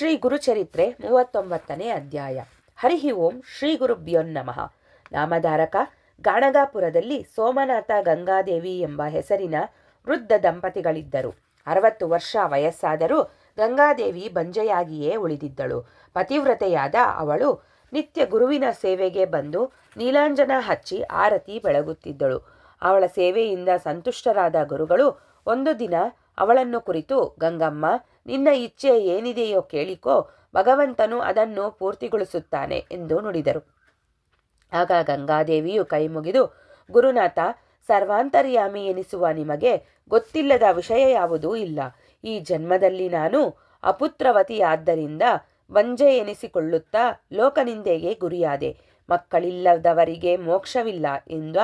ಶ್ರೀ ಗುರುಚರಿತ್ರೆ 39ನೇ ಅಧ್ಯಾಯ. ಹರಿ ಓಂ ಶ್ರೀ ಗುರುಭ್ಯೋನ್ನಮಃ. ನಾಮಧಾರಕ ಗಾಣಗಾಪುರದಲ್ಲಿ ಸೋಮನಾಥ ಗಂಗಾದೇವಿ ಎಂಬ ಹೆಸರಿನ ವೃದ್ಧ ದಂಪತಿಗಳಿದ್ದರು. 60 ವರ್ಷ ವಯಸ್ಸಾದರೂ ಗಂಗಾದೇವಿ ಬಂಜೆಯಾಗಿಯೇ ಉಳಿದಿದ್ದಳು. ಪತಿವ್ರತೆಯಾದ ಅವಳು ನಿತ್ಯ ಗುರುವಿನ ಸೇವೆಗೆ ಬಂದು ನೀಲಾಂಜನ ಹಚ್ಚಿ ಆರತಿ ಬೆಳಗುತ್ತಿದ್ದಳು. ಅವಳ ಸೇವೆಯಿಂದ ಸಂತುಷ್ಟರಾದ ಗುರುಗಳು ಒಂದು ದಿನ ಅವಳನ್ನು ಕುರಿತು, ಗಂಗಮ್ಮ, ನಿನ್ನ ಇಚ್ಛೆ ಏನಿದೆಯೋ ಕೇಳಿಕೋ, ಭಗವಂತನು ಅದನ್ನು ಪೂರ್ತಿಗೊಳಿಸುತ್ತಾನೆ ಎಂದು ನುಡಿದರು. ಆಗ ಗಂಗಾದೇವಿಯು ಕೈ ಮುಗಿದು, ಗುರುನಾಥ, ಸರ್ವಾಂತರ್ಯಾಮಿ ಎನಿಸುವ ನಿಮಗೆ ಗೊತ್ತಿಲ್ಲದ ವಿಷಯ ಯಾವುದೂ ಇಲ್ಲ. ಈ ಜನ್ಮದಲ್ಲಿ ನಾನು ಅಪುತ್ರವತಿಯಾದ್ದರಿಂದ ಬಂಜೆ ಎನಿಸಿಕೊಳ್ಳುತ್ತಾ ಲೋಕನಿಂದೆಗೆ ಗುರಿಯಾದೆ. ಮಕ್ಕಳಿಲ್ಲದವರಿಗೆ ಮೋಕ್ಷವಿಲ್ಲ ಎಂದ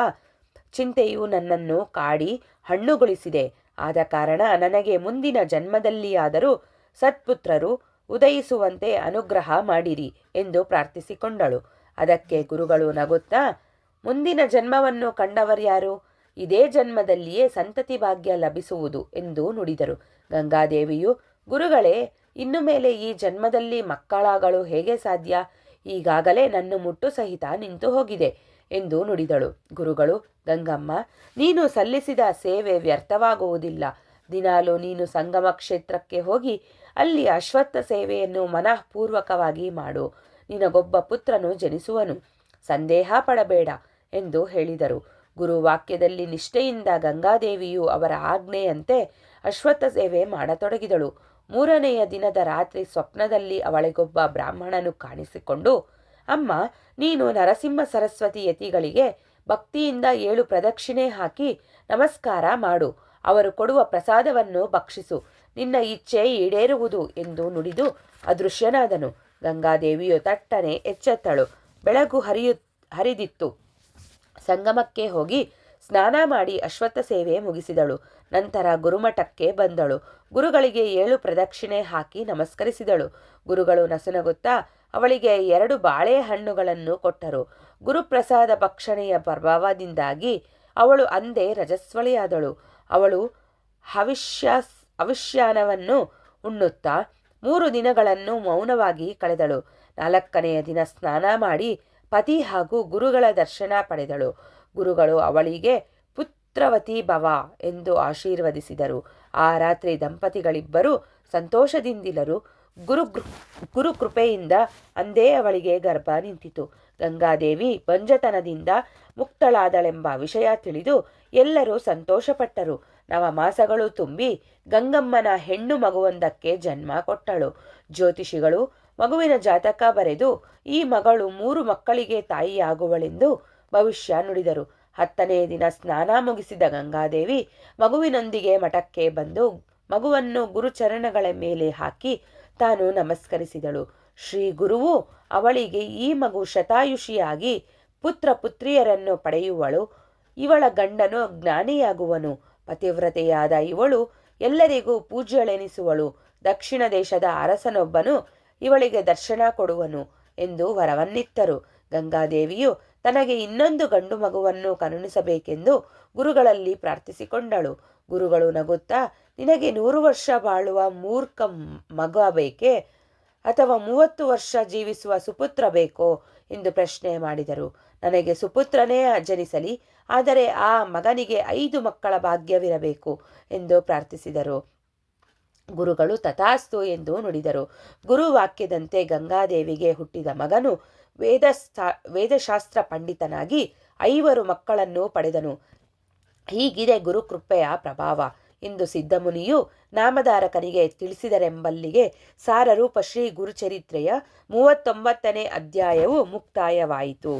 ಚಿಂತೆಯು ನನ್ನನ್ನು ಕಾಡಿ ಹಣ್ಣುಗೊಳಿಸಿದೆ. ಆದ ಕಾರಣ ನನಗೆ ಮುಂದಿನ ಜನ್ಮದಲ್ಲಿಯಾದರೂ ಸತ್ಪುತ್ರರು ಉದಯಿಸುವಂತೆ ಅನುಗ್ರಹ ಮಾಡಿರಿ ಎಂದು ಪ್ರಾರ್ಥಿಸಿಕೊಂಡಳು. ಅದಕ್ಕೆ ಗುರುಗಳು ನಗುತ್ತಾ, ಮುಂದಿನ ಜನ್ಮವನ್ನು ಕಂಡವರ್ಯಾರು? ಇದೇ ಜನ್ಮದಲ್ಲಿಯೇ ಸಂತತಿ ಭಾಗ್ಯ ಲಭಿಸುವುದು ಎಂದು ನುಡಿದರು. ಗಂಗಾದೇವಿಯು, ಗುರುಗಳೇ, ಇನ್ನು ಮೇಲೆ ಈ ಜನ್ಮದಲ್ಲಿ ಮಕ್ಕಳಾಗಲು ಹೇಗೆ ಸಾಧ್ಯ? ಈಗಾಗಲೇ ನನ್ನ ಮುಟ್ಟು ಸಹಿತ ನಿಂತು ಹೋಗಿದೆ ಎಂದು ನುಡಿದಳು. ಗುರುಗಳು, ಗಂಗಮ್ಮ, ನೀನು ಸಲ್ಲಿಸಿದ ಸೇವೆ ವ್ಯರ್ಥವಾಗುವುದಿಲ್ಲ. ದಿನಾಲು ನೀನು ಸಂಗಮ ಕ್ಷೇತ್ರಕ್ಕೆ ಹೋಗಿ ಅಲ್ಲಿ ಅಶ್ವತ್ಥ ಸೇವೆಯನ್ನು ಮನಃಪೂರ್ವಕವಾಗಿ ಮಾಡು. ನಿನಗೊಬ್ಬ ಪುತ್ರನು ಜನಿಸುವನು, ಸಂದೇಹ ಪಡಬೇಡ ಎಂದು ಹೇಳಿದರು. ಗುರುವಾಕ್ಯದಲ್ಲಿ ನಿಷ್ಠೆಯಿಂದ ಗಂಗಾದೇವಿಯು ಅವರ ಆಜ್ಞೆಯಂತೆ ಅಶ್ವತ್ಥ ಸೇವೆ ಮಾಡತೊಡಗಿದಳು. 3ನೆಯ ದಿನದ ರಾತ್ರಿ ಸ್ವಪ್ನದಲ್ಲಿ ಅವಳಿಗೊಬ್ಬ ಬ್ರಾಹ್ಮಣನು ಕಾಣಿಸಿಕೊಂಡು, ಅಮ್ಮ, ನೀನು ನರಸಿಂಹ ಸರಸ್ವತಿ ಯತಿಗಳಿಗೆ ಭಕ್ತಿಯಿಂದ 7 ಪ್ರದಕ್ಷಿಣೆ ಹಾಕಿ ನಮಸ್ಕಾರ ಮಾಡು. ಅವರು ಕೊಡುವ ಪ್ರಸಾದವನ್ನು ಭಕ್ಷಿಸು. ನಿನ್ನ ಇಚ್ಛೆ ಈಡೇರುವುದು ಎಂದು ನುಡಿದು ಅದೃಶ್ಯನಾದನು. ಗಂಗಾದೇವಿಯು ತಟ್ಟನೆ ಎಚ್ಚೆತ್ತಳು. ಬೆಳಗು ಹರಿದಿತ್ತು. ಸಂಗಮಕ್ಕೆ ಹೋಗಿ ಸ್ನಾನ ಮಾಡಿ ಅಶ್ವತ್ಥ ಸೇವೆ ಮುಗಿಸಿದಳು. ನಂತರ ಗುರುಮಠಕ್ಕೆ ಬಂದಳು. ಗುರುಗಳಿಗೆ 7 ಪ್ರದಕ್ಷಿಣೆ ಹಾಕಿ ನಮಸ್ಕರಿಸಿದಳು. ಗುರುಗಳು ನಸುನಗುತ್ತಾ ಅವಳಿಗೆ 2 ಬಾಳೆಹಣ್ಣುಗಳನ್ನು ಕೊಟ್ಟರು. ಗುರುಪ್ರಸಾದ ಭಕ್ಷಣೆಯ ಪ್ರಭಾವದಿಂದಾಗಿ ಅವಳು ಅಂದೇ ರಜಸ್ವಳಿಯಾದಳು. ಅವಳು ಹವಿಷ್ಯಾನವನ್ನು ಉಣ್ಣುತ್ತಾ 3 ದಿನಗಳನ್ನು ಮೌನವಾಗಿ ಕಳೆದಳು. 4ನೆಯ ದಿನ ಸ್ನಾನ ಮಾಡಿ ಪತಿ ಹಾಗೂ ಗುರುಗಳ ದರ್ಶನ ಪಡೆದಳು. ಗುರುಗಳು ಅವಳಿಗೆ ಪುತ್ರವತಿ ಭವ ಎಂದು ಆಶೀರ್ವದಿಸಿದರು. ಆ ರಾತ್ರಿ ದಂಪತಿಗಳಿಬ್ಬರು ಸಂತೋಷದಿಂದಿರಲು ಗುರು ಕೃಪೆಯಿಂದ ಅಂದೇ ಅವಳಿಗೆ ಗರ್ಭ ನಿಂತಿತು. ಗಂಗಾದೇವಿ ಬಂಜತನದಿಂದ ಮುಕ್ತಳಾದಳೆಂಬ ವಿಷಯ ತಿಳಿದು ಎಲ್ಲರೂ ಸಂತೋಷಪಟ್ಟರು. 9 ಮಾಸಗಳು ತುಂಬಿ ಗಂಗಮ್ಮನ ಹೆಣ್ಣು ಮಗುವೊಂದಕ್ಕೆ ಜನ್ಮ ಕೊಟ್ಟಳು. ಜ್ಯೋತಿಷಿಗಳು ಮಗುವಿನ ಜಾತಕ ಬರೆದು ಈ ಮಗಳು 3 ಮಕ್ಕಳಿಗೆ ತಾಯಿಯಾಗುವಳೆಂದು ಭವಿಷ್ಯ ನುಡಿದರು. 10ನೇ ದಿನ ಸ್ನಾನ ಮುಗಿಸಿದ ಗಂಗಾದೇವಿ ಮಗುವಿನೊಂದಿಗೆ ಮಠಕ್ಕೆ ಬಂದು ಮಗುವನ್ನು ಗುರುಚರಣಗಳ ಮೇಲೆ ಹಾಕಿ ತಾನು ನಮಸ್ಕರಿಸಿದಳು. ಶ್ರೀ ಗುರುವು ಅವಳಿಗೆ, ಈ ಮಗು ಶತಾಯುಷಿಯಾಗಿ ಪುತ್ರ ಪುತ್ರಿಯರನ್ನು ಪಡೆಯುವಳು. ಇವಳ ಗಂಡನು ಜ್ಞಾನಿಯಾಗುವನು. ಪತಿವ್ರತೆಯಾದ ಇವಳು ಎಲ್ಲರಿಗೂ ಪೂಜ್ಯಳೆನಿಸುವಳು. ದಕ್ಷಿಣ ದೇಶದ ಅರಸನೊಬ್ಬನು ಇವಳಿಗೆ ದರ್ಶನ ಕೊಡುವನು ಎಂದು ವರವನ್ನಿತ್ತರು. ಗಂಗಾದೇವಿಯು ತನಗೆ ಇನ್ನೊಂದು ಗಂಡು ಮಗುವನ್ನು ಕರುಣಿಸಬೇಕೆಂದು ಗುರುಗಳಲ್ಲಿ ಪ್ರಾರ್ಥಿಸಿಕೊಂಡಳು. ಗುರುಗಳು ನಗುತ್ತಾ, ನಿನಗೆ 100 ವರ್ಷ ಬಾಳುವ ಮೂರ್ಖ ಮಗ ಬೇಕೇ ಅಥವಾ 30 ವರ್ಷ ಜೀವಿಸುವ ಸುಪುತ್ರ ಬೇಕೋ ಎಂದು ಪ್ರಶ್ನೆ ಮಾಡಿದರು. ನನಗೆ ಸುಪುತ್ರನೇ ಜನಿಸಲಿ, ಆದರೆ ಆ ಮಗನಿಗೆ 5 ಮಕ್ಕಳ ಭಾಗ್ಯವಿರಬೇಕು ಎಂದು ಪ್ರಾರ್ಥಿಸಿದರು. ಗುರುಗಳು ತಥಾಸ್ತು ಎಂದು ನುಡಿದರು. ಗುರುವಾಕ್ಯದಂತೆ ಗಂಗಾದೇವಿಗೆ ಹುಟ್ಟಿದ ಮಗನು ವೇದಶಾಸ್ತ್ರ ಪಂಡಿತನಾಗಿ 5 ಮಕ್ಕಳನ್ನು ಪಡೆದನು. ಹೀಗಿದೆ ಗುರುಕೃಪೆಯ ಪ್ರಭಾವ ಎಂದು ಸಿದ್ಧಮುನಿಯು ನಾಮಧಾರಕನಿಗೆ ತಿಳಿಸಿದರೆಂಬಲ್ಲಿಗೆ ಸಾರರೂಪ ಶ್ರೀ ಗುರುಚರಿತ್ರೆಯ 39ನೇ ಅಧ್ಯಾಯವು ಮುಕ್ತಾಯವಾಯಿತು.